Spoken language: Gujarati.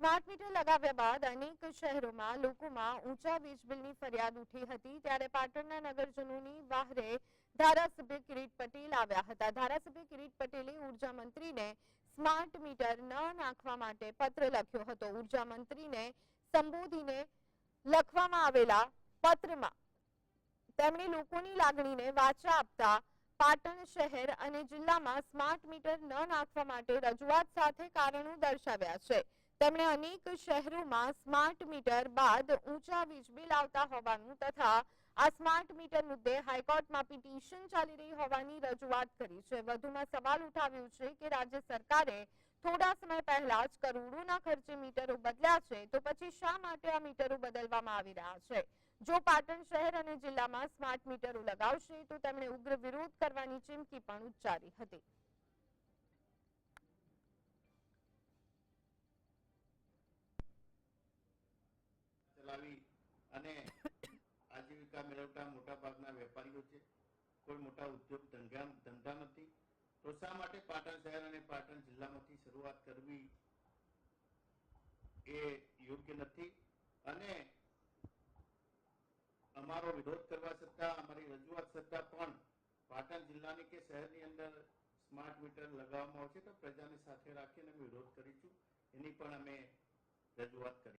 સ્માર્ટ મીટર લગાવ્યા બાદ અનેક શહેરોમાં લોકોમાં ઊંચા વીજ બિલની ફરિયાદ ઉઠી હતી, ત્યારે પાટણના નગરજનોની વહારે ધારાસભ્ય કિરીટ પટેલ આવ્યા હતા। ધારાસભ્ય કિરીટ પટેલે ઉર્જા મંત્રીને સ્માર્ટ મીટર ન નાખવા માટે પત્ર લખ્યો હતો। ઉર્જા મંત્રીને સંબોધીને લખવામાં આવેલા પત્રમાં તેમણે લોકોની લાગણીને વાચા આપતા પાટણ શહેર અને જિલ્લામાં સ્માર્ટ મીટર ન નાખવા માટે રજૂઆત સાથે કારણો દર્શાવ્યા છે। તેમણે અનેક શહેરોમાં સ્માર્ટ મીટર બાદ ઊંચા વીજ બિલ આવતા હોવાનું તથા આ સ્માર્ટ મીટર મુદ્દે હાઈકોર્ટમાં પિટિશન ચાલી રહી હોવાની રજૂઆત કરી છે। વધુમાં સવાલ ઉઠાવ્યો છે કે રાજ્ય સરકારે થોડા સમય પહેલા જ કરોડોના ખર્ચે મીટરો બદલ્યા છે, તો પછી શા માટે આ મીટરો બદલવામાં આવી રહ્યા છે? જો પાટણ શહેર અને જિલ્લામાં સ્માર્ટ મીટરો લગાવશે તો તેમણે ઉગ્ર વિરોધ કરવાની ચીમકી પણ ઉચ્ચારી હતી। ચલાવી અને આજીવિકા મેળવતા મોટા ભાગના વેપારીઓ છે, કોઈ મોટા ઉદ્યોગ ધંધા નથી, તો શા માટે પાટણ શહેર અને પાટણ જિલ્લામાંથી શરૂઆત કરવી એ યોગ્ય નથી। અને અમારો વિરોધ કરવા છતાં, અમારી રજૂઆત છતાં પણ પાટણ જિલ્લાની કે શહેરની અંદર સ્માર્ટ મીટર લગાવવામાં આવશે તો પ્રજાને સાથે રાખીને વિરોધ કરીશું, એની પણ અમે રજૂઆત કરી।